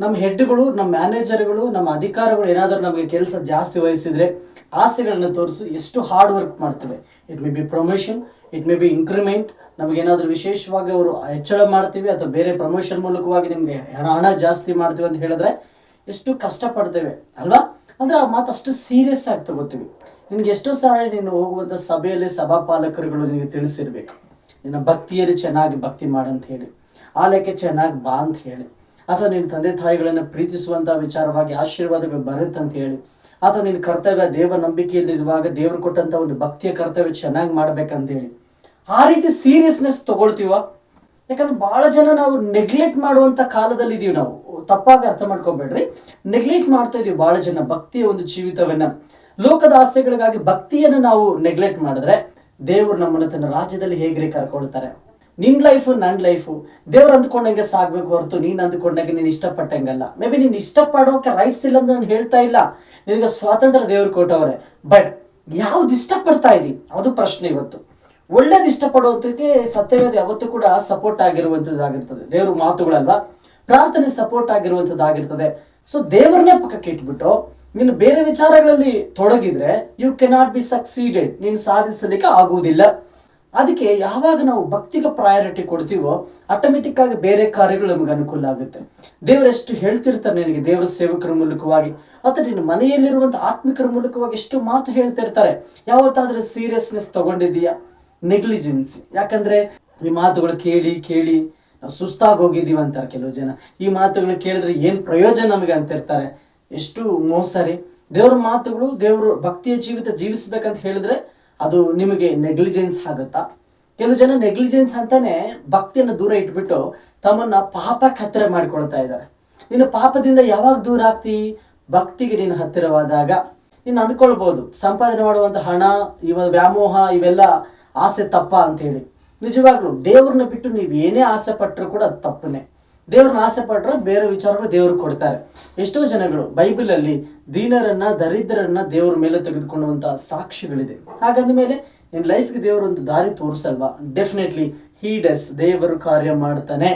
ನಮ್ಮ ಹೆಡ್ಗಳು, ನಮ್ಮ ಮ್ಯಾನೇಜರ್ಗಳು, ನಮ್ಮ ಅಧಿಕಾರಿಗಳು ಏನಾದರೂ ನಮಗೆ ಕೆಲಸ ಜಾಸ್ತಿ ವಹಿಸಿದರೆ ಆಸೆಗಳನ್ನು ತೋರಿಸು ಎಷ್ಟು ಹಾರ್ಡ್ ವರ್ಕ್ ಮಾಡ್ತೇವೆ. It may be promotion, it may be increment, ನಮಗೇನಾದರೂ ವಿಶೇಷವಾಗಿ ಅವರು ಹೆಚ್ಚಳ ಮಾಡ್ತೀವಿ ಅಥವಾ ಬೇರೆ ಪ್ರಮೋಷನ್ ಮೂಲಕವಾಗಿ ನಿಮಗೆ ಹಣ ಜಾಸ್ತಿ ಮಾಡ್ತೀವಿ ಅಂತ ಹೇಳಿದ್ರೆ ಎಷ್ಟು ಕಷ್ಟಪಡ್ತೇವೆ ಅಲ್ವಾ. ಅಂದರೆ ಆ ಮಾತು ಅಷ್ಟು ಸೀರಿಯಸ್ ಆಗಿ ತಗೋತೀವಿ. ನಿನಗೆ ಎಷ್ಟೋ ಸಾರಿ ನೀನು ಹೋಗುವಂಥ ಸಭೆಯಲ್ಲಿ ಸಭಾಪಾಲಕರುಗಳು ನಿನಗೆ ತಿಳಿಸಿರ್ಬೇಕು, ನಿನ್ನ ಭಕ್ತಿಯಲ್ಲಿ ಚೆನ್ನಾಗಿ ಭಕ್ತಿ ಮಾಡಂತ ಹೇಳಿ, ಆಲಯಕ್ಕೆ ಚೆನ್ನಾಗಿ ಬಾ ಅಂತ ಹೇಳಿ, ಅಥವಾ ನಿನ್ನ ತಂದೆ ತಾಯಿಗಳನ್ನು ಪ್ರೀತಿಸುವಂಥ ವಿಚಾರವಾಗಿ ಆಶೀರ್ವಾದಗಳು ಬರುತ್ತಂತ ಹೇಳಿ, ಅಥವಾ ನಿನ್ನ ಕರ್ತವ್ಯ ದೇವ ನಂಬಿಕೆಯಲ್ಲಿರುವಾಗ ದೇವರು ಕೊಟ್ಟಂಥ ಒಂದು ಭಕ್ತಿಯ ಕರ್ತವ್ಯ ಚೆನ್ನಾಗಿ ಮಾಡ್ಬೇಕಂತ ಹೇಳಿ ಆ ರೀತಿ ಸೀರಿಯಸ್ನೆಸ್ ತಗೊಳ್ತೀವ. ಯಾಕಂದ್ರೆ ಭಾಳ ಜನ ನಾವು ನೆಗ್ಲೆಕ್ಟ್ ಮಾಡುವಂಥ ಕಾಲದಲ್ಲಿ ಇದೀವಿ. ನಾವು ತಪ್ಪಾಗಿ ಅರ್ಥ ಮಾಡ್ಕೊಬೇಡ್ರಿ, ನೆಗ್ಲೆಕ್ಟ್ ಮಾಡ್ತಾ ಇದೀವಿ ಭಾಳ ಜನ ಭಕ್ತಿಯ ಒಂದು ಜೀವಿತವನ್ನ. ಲೋಕದ ಆಸೆಗಳಿಗಾಗಿ ಭಕ್ತಿಯನ್ನು ನಾವು ನೆಗ್ಲೆಕ್ಟ್ ಮಾಡಿದ್ರೆ ದೇವರು ನಮ್ಮನ್ನು ತನ್ನ ರಾಜ್ಯದಲ್ಲಿ ಹೇಗ್ರಿ ಕರ್ಕೊಳ್ತಾರೆ. ನಿನ್ನ ಲೈಫು ನನ್ನ ಲೈಫು ದೇವ್ರು ಅಂದ್ಕೊಂಡಂಗೆ ಸಾಗಬೇಕು ಹೊರತು ನೀನು ಅಂದ್ಕೊಂಡಂಗೆ ನೀನು ಇಷ್ಟಪಟ್ಟಂಗಲ್ಲ. ಮೇ ಬಿ ನೀನು ಇಷ್ಟಪಡೋಕೆ ರೈಟ್ಸ್ ಇಲ್ಲ ಅಂತ ನಾನು ಹೇಳ್ತಾ ಇಲ್ಲ, ನಿನಗೆ ಸ್ವಾತಂತ್ರ್ಯ ದೇವ್ರು ಕೊಟ್ಟವ್ರೆ. ಬಟ್ ಯಾವ್ದು ಇಷ್ಟಪಡ್ತಾ ಇದ್ದೀವಿ ಅದು ಪ್ರಶ್ನೆ. ಇವತ್ತು ಒಳ್ಳೇದು ಇಷ್ಟಪಡೋದಕ್ಕೆ ಸತ್ಯವೇದ ಯಾವತ್ತೂ ಕೂಡ ಸಪೋರ್ಟ್ ಆಗಿರುವಂಥದ್ದಾಗಿರ್ತದೆ. ದೇವ್ರ ಮಾತುಗಳಲ್ವಾ, ಪ್ರಾರ್ಥನೆ ಸಪೋರ್ಟ್ ಆಗಿರುವಂಥದ್ದಾಗಿರ್ತದೆ. ಸೊ ದೇವರನ್ನೇ ಪಕ್ಕಕ್ಕೆ ಇಟ್ಬಿಟ್ಟು ನೀನು ಬೇರೆ ವಿಚಾರಗಳಲ್ಲಿ ತೊಡಗಿದ್ರೆ ಯು ಕೆನಾಟ್ ಬಿ ಸಕ್ಸೀಡೆಡ್, ನೀನು ಸಾಧಿಸಲಿಕ್ಕೆ ಆಗುವುದಿಲ್ಲ. ಅದಕ್ಕೆ ಯಾವಾಗ ನಾವು ಭಕ್ತಿಗೆ ಪ್ರಯಾರಿಟಿ ಕೊಡ್ತೀವೋ ಆಟೋಮೆಟಿಕ್ ಆಗಿ ಬೇರೆ ಕಾರ್ಯಗಳು ನಮಗೆ ಅನುಕೂಲ ಆಗುತ್ತೆ. ದೇವರೆಷ್ಟು ಹೇಳ್ತಿರ್ತಾರೆ ನಿನಗೆ, ದೇವರ ಸೇವಕರ ಮೂಲಕವಾಗಿ ಅಥವಾ ನಿನ್ನ ಮನೆಯಲ್ಲಿರುವಂಥ ಆತ್ಮಿಕರ ಮೂಲಕವಾಗಿ ಎಷ್ಟು ಮಾತು ಹೇಳ್ತಿರ್ತಾರೆ. ಯಾವತ್ತಾದ್ರೂ ಸೀರಿಯಸ್ನೆಸ್ ತಗೊಂಡಿದ್ದೀಯಾ? ನೆಗ್ಲಿಜೆನ್ಸಿ. ಯಾಕಂದ್ರೆ ಈ ಮಾತುಗಳು ಕೇಳಿ ಕೇಳಿ ನಾವು ಸುಸ್ತಾಗಿ ಹೋಗಿದ್ದೀವಿ ಅಂತಾರೆ ಕೆಲವು ಜನ. ಈ ಮಾತುಗಳು ಕೇಳಿದ್ರೆ ಏನು ಪ್ರಯೋಜನ ನಮಗೆ ಅಂತಿರ್ತಾರೆ. ಎಷ್ಟು ಮೋಸ ರೀ. ದೇವ್ರ ಮಾತುಗಳು, ದೇವರು ಭಕ್ತಿಯ ಜೀವಿತ ಜೀವಿಸ್ಬೇಕಂತ ಹೇಳಿದ್ರೆ ಅದು ನಿಮಗೆ ನೆಗ್ಲಿಜೆನ್ಸ್ ಆಗುತ್ತಾ? ಕೆಲವು ಜನ ನೆಗ್ಲಿಜೆನ್ಸ್ ಅಂತಾನೆ ಭಕ್ತಿಯನ್ನು ದೂರ ಇಟ್ಬಿಟ್ಟು ತಮ್ಮನ್ನ ಪಾಪಕ್ಕೆ ಹತ್ತಿರ ಮಾಡಿಕೊಳ್ತಾ ಇದ್ದಾರೆ. ನೀನು ಪಾಪದಿಂದ ಯಾವಾಗ ದೂರ ಆಗ್ತಿ? ಭಕ್ತಿಗೆ ನೀನು ಹತ್ತಿರವಾದಾಗ. ನೀನು ಅಂದ್ಕೊಳ್ಬೋದು ಸಂಪಾದನೆ ಮಾಡುವಂಥ ಹಣ, ವ್ಯಾಮೋಹ, ಇವೆಲ್ಲ ಆಸೆ ತಪ್ಪ ಅಂತ ಹೇಳಿ. ನಿಜವಾಗ್ಲೂ ದೇವ್ರನ್ನ ಬಿಟ್ಟು ನೀವು ಏನೇ ಆಸೆ ಪಟ್ಟರು ಕೂಡ ಅದು ತಪ್ಪನೇ. ದೇವ್ರನ್ನ ಆಸೆ ಪಟ್ಟರೆ ಬೇರೆ ವಿಚಾರಗಳು ದೇವರು ಕೊಡ್ತಾರೆ. ಎಷ್ಟೋ ಜನಗಳು ಬೈಬಲಲ್ಲಿ ದೀನರನ್ನ, ದರಿದ್ರರನ್ನ ದೇವ್ರ ಮೇಲೆ ತೆಗೆದುಕೊಳ್ಳುವಂಥ ಸಾಕ್ಷಿಗಳಿದೆ. ಹಾಗಂದ ಮೇಲೆ ನಿನ್ನ ಲೈಫ್ಗೆ ದೇವರು ಒಂದು ದಾರಿ ತೋರಿಸಲ್ವಾ? ಡೆಫಿನೆಟ್ಲಿ ಹೀ ಡಸ್, ದೇವರು ಕಾರ್ಯ ಮಾಡ್ತಾನೆ.